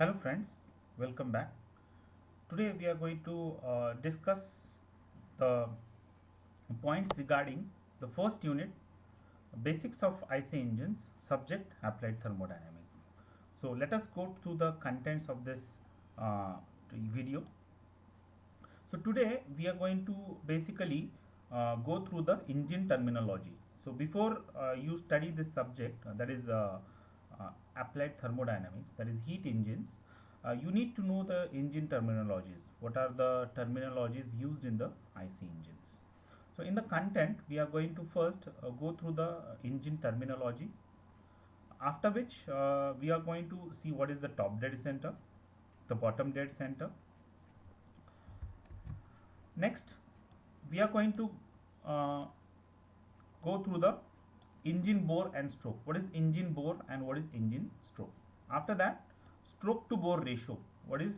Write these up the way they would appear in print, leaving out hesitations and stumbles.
Hello friends, welcome back. Today we are going to discuss the points regarding the first unit, basics of IC engines, subject applied thermodynamics. So let us go through the contents of this uh, video. So today we are going to basically go through the engine terminology. So before you study this subject, that is applied thermodynamics, that is heat engines, you need to know the engine terminologies. What are the terminologies used in the IC engines? So in the content, we are going to first go through the engine terminology. After which we are going to see what is the top dead center, the bottom dead center. Next, we are going to uh, go through the engine bore and stroke. What is engine bore and what is engine stroke? After that, stroke to bore ratio. What is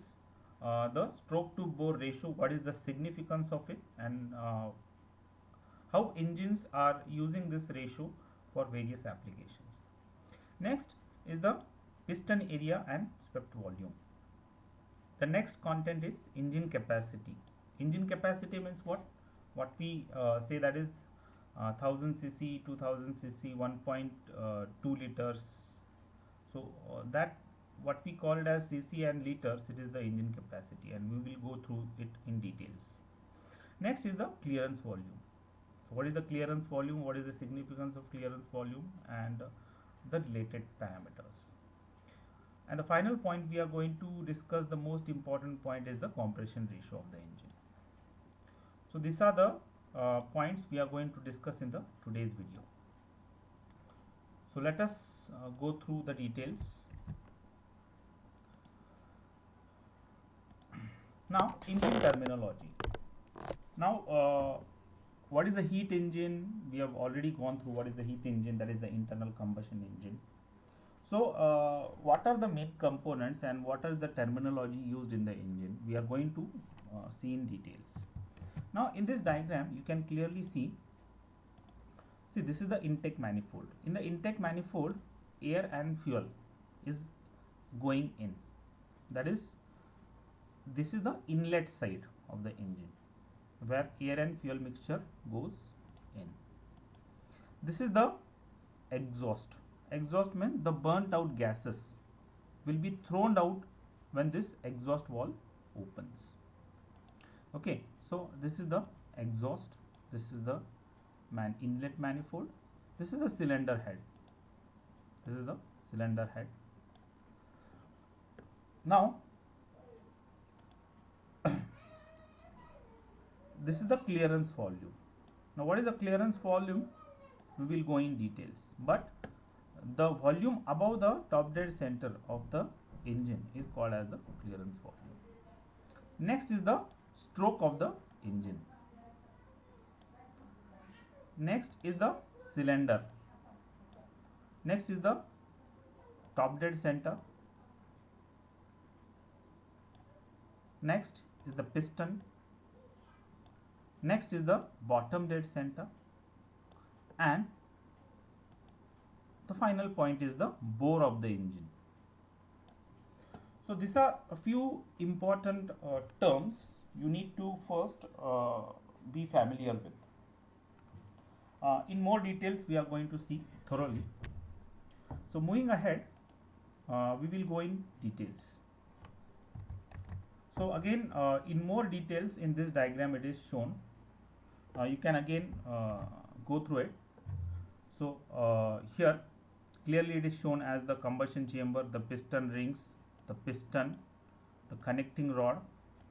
the stroke to bore ratio? What is the significance of it, and how engines are using this ratio for various applications? Next is the piston area and swept volume. The next content is engine capacity. Engine capacity means what? What we say, that is 1000 cc, 2000 cc, 1.2 liters. So that what we call it as cc and liters, it is the engine capacity, and we will go through it in details. Next is the clearance volume. So what is the clearance volume? What is the significance of clearance volume, and the related parameters? And the final point we are going to discuss, the most important point, is the compression ratio of the engine. So these are the points we are going to discuss in the today's video. So let us go through the details. Now, engine terminology. Now, what is a heat engine? We have already gone through what is the heat engine, that is the internal combustion engine. So, what are the main components and what are the terminology used in the engine? We are going to see in details. Now, in this diagram, you can clearly see this is the intake manifold. In the intake manifold, air and fuel is going in. That is, this is the inlet side of the engine where air and fuel mixture goes in. This is the exhaust. Exhaust means the burnt out gases will be thrown out when this exhaust valve opens. Okay, so this is the exhaust, this is the inlet manifold, this is the cylinder head, this is the cylinder head. Now this is the clearance volume. Now what is the clearance volume? We will go in details, but the volume above the top dead center of the engine is called as the clearance volume. Next is the stroke of the engine. Next is the cylinder. Next is the top dead center. Next is the piston. Next is the bottom dead center, and the final point is the bore of the engine. So these are a few important terms you need to first be familiar with. In more details we are going to see thoroughly. So moving ahead, we will go in details. So again, in more details in this diagram it is shown. You can again go through it. So here clearly it is shown as the combustion chamber, the piston rings, the piston, the connecting rod,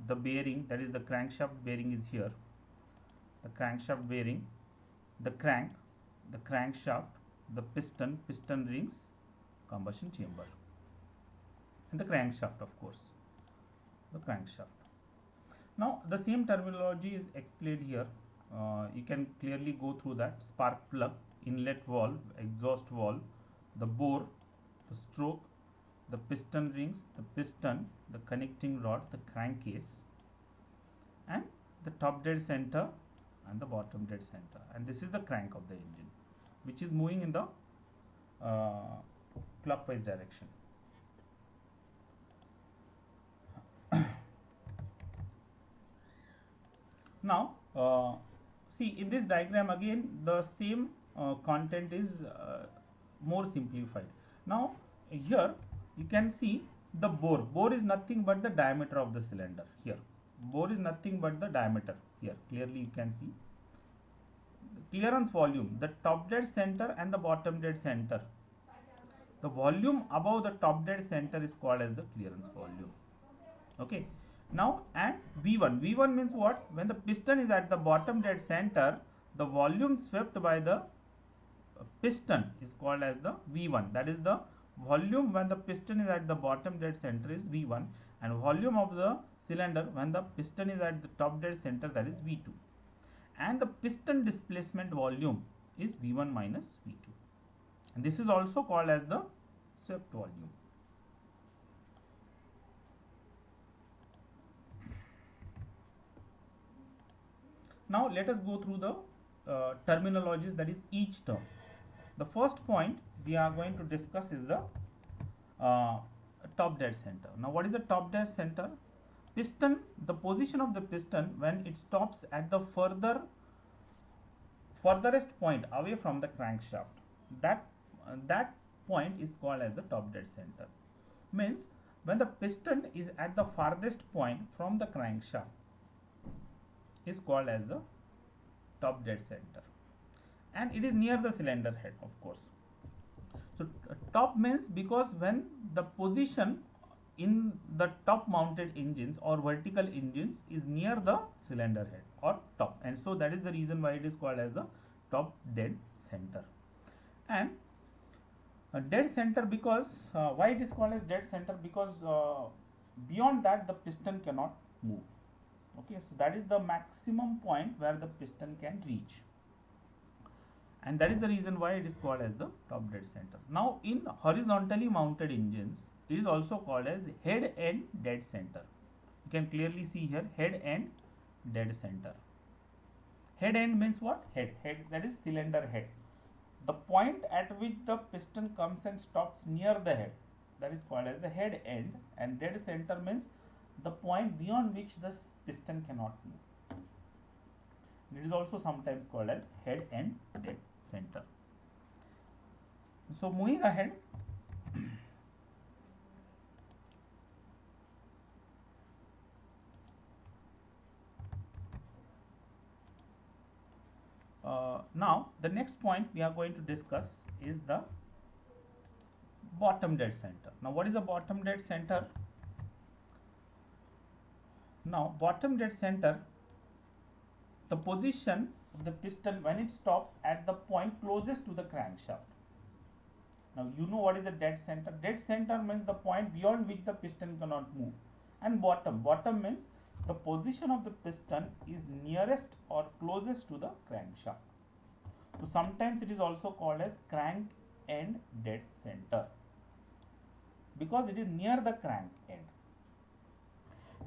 the bearing, that is the crankshaft bearing is here, the crankshaft bearing, the crank, the crankshaft, the piston, piston rings, combustion chamber, and the crankshaft, of course, the crankshaft. Now the same terminology is explained here. You can clearly go through that: spark plug, inlet valve, exhaust valve, the bore, the stroke, the piston rings, the piston, the connecting rod, the crankcase, and the top dead center and the bottom dead center. And this is the crank of the engine, which is moving in the clockwise direction. Now see, in this diagram again the same content is more simplified. Now here you can see the bore is nothing but the diameter of the cylinder. Here bore is nothing but the diameter. Here clearly you can see clearance volume, the top dead center and the bottom dead center. The volume above the top dead center is called as the clearance volume. Okay. Now and V1 means what? When the piston is at the bottom dead center, the volume swept by the piston is called as the V1. That is the volume when the piston is at the bottom dead center is V1, and volume of the cylinder when the piston is at the top dead center, that is V2. And the piston displacement volume is V1 minus V2. And this is also called as the swept volume. Now let us go through the terminologies, that is each term. The first point we are going to discuss is the top dead center. Now what is a top dead center? Piston, the position of the piston when it stops at the furthest point away from the crankshaft, that point is called as the top dead center. Means when the piston is at the farthest point from the crankshaft is called as the top dead center, and it is near the cylinder head, of course. So top means because when the position in the top mounted engines or vertical engines is near the cylinder head or top, and so that is the reason why it is called as the top dead center. And dead center, because why it is called as dead center? Because beyond that the piston cannot move. Okay, so that is the maximum point where the piston can reach, and that is the reason why it is called as the top dead center. Now in horizontally mounted engines, it is also called as head end dead center. You can clearly see here head end dead center. Head end means what? Head, that is cylinder head. The point at which the piston comes and stops near the head, that is called as the head end, and dead center means the point beyond which the piston cannot move. It is also sometimes called as head end dead center. So moving ahead, now the next point we are going to discuss is the bottom dead center. Now what is a bottom dead center? Now bottom dead center, the position of the piston when it stops at the point closest to the crankshaft. Now you know what is a dead center. Dead center means the point beyond which the piston cannot move, and bottom means the position of the piston is nearest or closest to the crankshaft. So sometimes it is also called as crank end dead center because it is near the crank end,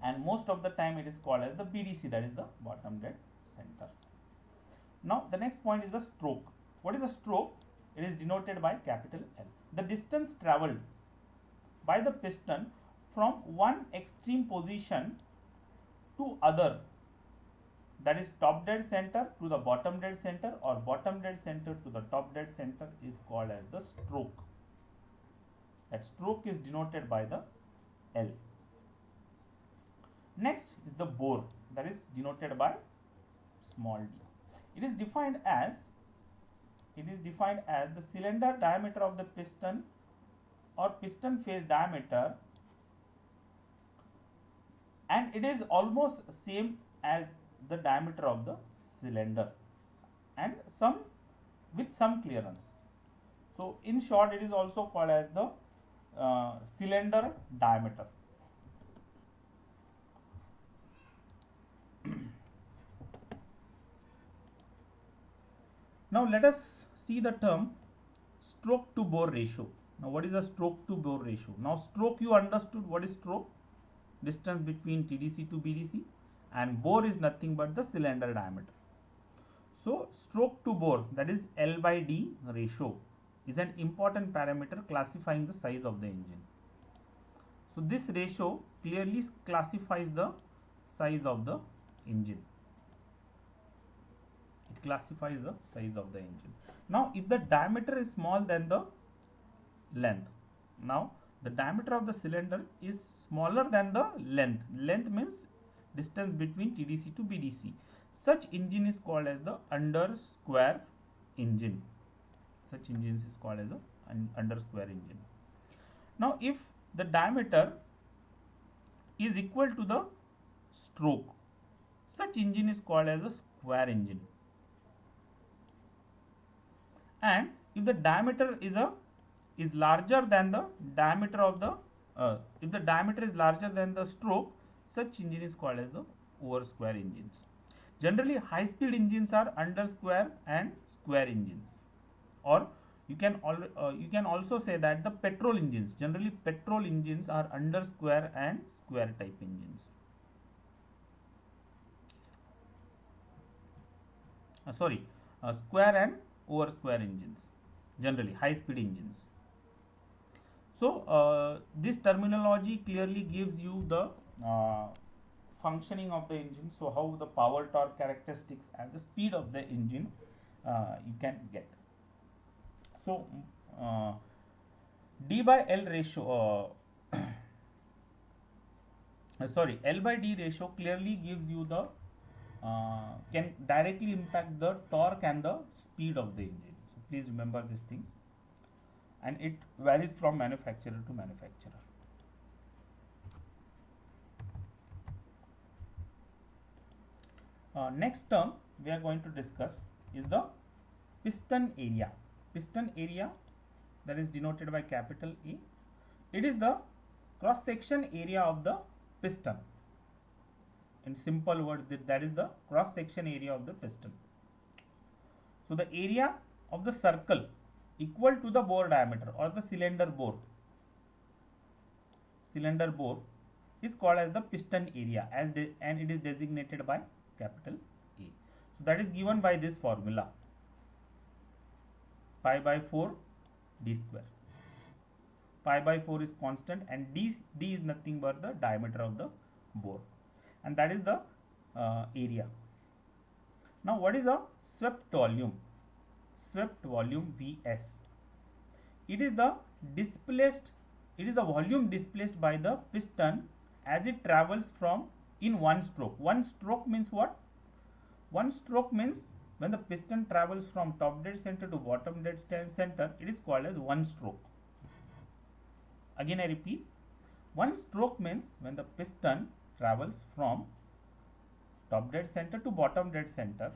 and most of the time it is called as the BDC, that is the bottom dead center. Now the next point is the stroke. What is a stroke? It is denoted by capital L. The distance travelled by the piston from one extreme position to other, that is top dead center to the bottom dead center or bottom dead center to the top dead center, is called as the stroke. That stroke is denoted by the L. Next is the bore, that is denoted by small d. It is defined as the cylinder diameter of the piston or piston face diameter, and it is almost same as the diameter of the cylinder and with some clearance. So in short, it is also called as the cylinder diameter. Now let us see the term stroke to bore ratio. Now what is a stroke to bore ratio? Now stroke, you understood what is stroke, distance between TDC to BDC, and bore is nothing but the cylinder diameter. So stroke to bore, that is L by D ratio, is an important parameter classifying the size of the engine. So this ratio clearly classifies the size of the engine. It classifies the size of the engine. Now, if the diameter is small than the length, now the diameter of the cylinder is smaller than the length. Length means distance between TDC to BDC. Such engine is called as the under square engine. Such engines is called as the under square engine. Now, if the diameter is equal to the stroke, such engine is called as a square engine. And if the diameter is larger than the diameter of the if the diameter is larger than the stroke, such engine is called as the over square engines. Generally, high speed engines are under square and square engines, or you can also say that the petrol engines, generally petrol engines are under square and square type engines. Square and over square engines, generally high speed engines. So this terminology clearly gives you the functioning of the engine, so how the power torque characteristics and the speed of the engine you can get. So D by L ratio L by D ratio clearly gives you the can directly impact the torque and the speed of the engine. So please remember these things, and it varies from manufacturer to manufacturer. Next term we are going to discuss is the piston area. Piston area, that is denoted by capital A. It is the cross section area of the piston. In simple words, that is the cross section area of the piston. So the area of the circle equal to the bore diameter or the cylinder bore is called as the piston area, and it is designated by capital A. So that is given by this formula, pi by 4 d square. Pi by 4 is constant, and d is nothing but the diameter of the bore, and that is the area. Now what is the swept volume? Swept volume Vs. It is the volume displaced by the piston as it travels from in one stroke. One stroke means what? One stroke means when the piston travels from top dead center to bottom dead center, it is called as one stroke. Again I repeat, one stroke means when the piston travels from top dead center to bottom dead center,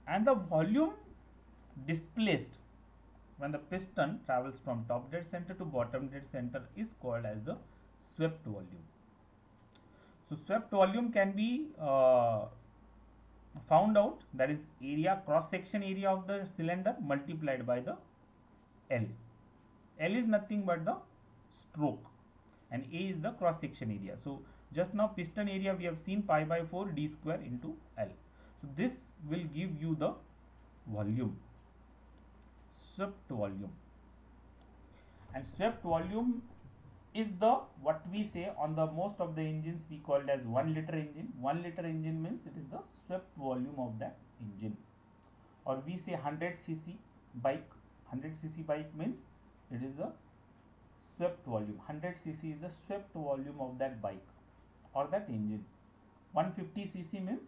and the volume displaced when the piston travels from top dead center to bottom dead center is called as the swept volume. So swept volume can be found out, that is area, cross section area of the cylinder multiplied by the L. L is nothing but the stroke, and A is the cross section area. So just now piston area we have seen pi by 4 d square into L. So this will give you the volume, swept volume. And swept volume is the what we say on the most of the engines we called as 1 liter engine. 1 liter engine means it is the swept volume of that engine. Or we say 100 cc bike. 100 cc bike means it is the swept volume. 100 cc is the swept volume of that bike or that engine. 150 cc means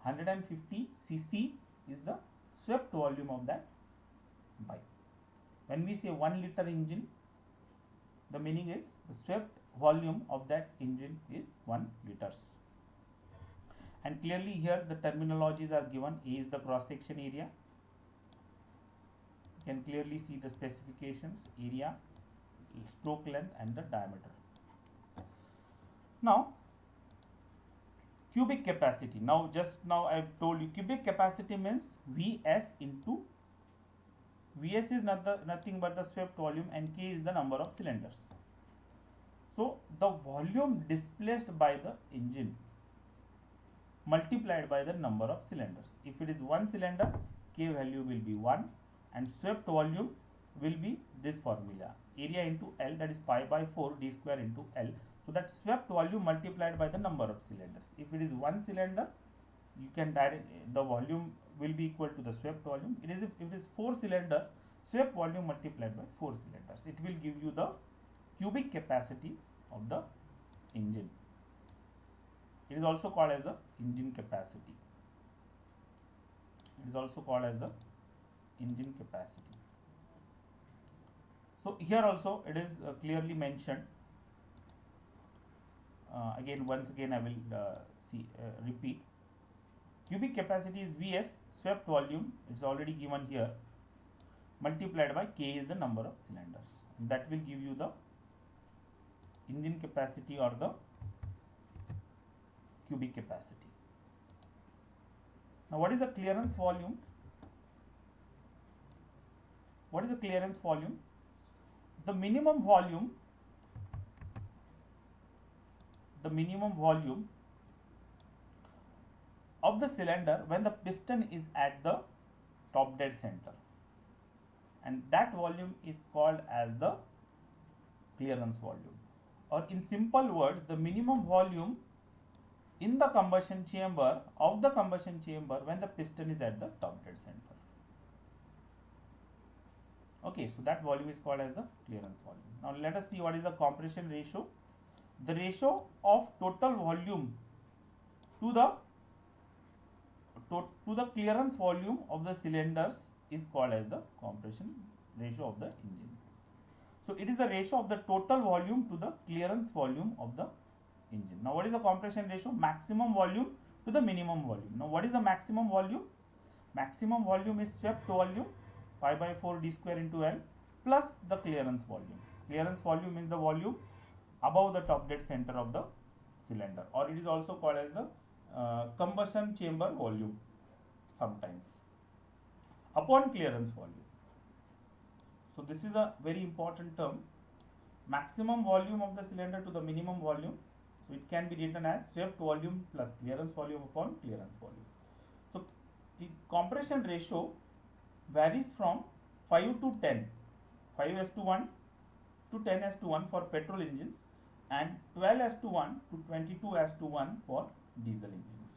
150 cc is the swept volume of that bike. When we say 1 liter engine, the meaning is the swept volume of that engine is 1 liters. And clearly here the terminologies are given. A is the cross section area. You can clearly see the specifications: area, stroke length, and the diameter. Now cubic capacity. Now just now I have told you cubic capacity means Vs into Vs is nothing but the swept volume, and K is the number of cylinders. So the volume displaced by the engine multiplied by the number of cylinders. If it is one cylinder, K value will be 1, and swept volume will be this formula, area into L, that is pi by 4 d square into L. So that swept volume multiplied by the number of cylinders. If it is one cylinder, you can the volume will be equal to the swept volume. It is if it is 4 cylinder, swept volume multiplied by 4 cylinders. It will give you the cubic capacity of the engine. It is also called as the engine capacity. It is also called as the engine capacity. So here also it is clearly mentioned. Once again I will repeat. Cubic capacity is Vs, swept volume, it's already given here, multiplied by K is the number of cylinders. That will give you the engine capacity or the cubic capacity. Now what is the clearance volume? What is the clearance volume? The minimum volume of the cylinder when the piston is at the top dead center, and that volume is called as the clearance volume, or in simple words, the minimum volume in the combustion chamber when the piston is at the top dead center. Okay, so that volume is called as the clearance volume. Now let us see what is the compression ratio. The ratio of total volume to the clearance volume of the cylinders is called as the compression ratio of the engine. So it is the ratio of the total volume to the clearance volume of the engine. Now what is the compression ratio? Maximum volume to the minimum volume. Now what is the maximum volume? Maximum volume is swept volume, pi by 4 d square into L, plus the clearance volume. Clearance volume is the volume above the top dead center of the cylinder, or it is also called as the combustion chamber volume sometimes, upon clearance volume. So this is a very important term, maximum volume of the cylinder to the minimum volume. So it can be written as swept volume plus clearance volume upon clearance volume. So the compression ratio varies from 5 to 10, 5:1 to 10:1 for petrol engines, and 12:1 to 22:1 for diesel engines.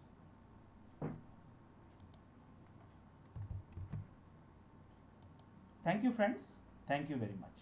Thank you friends. Thank you very much.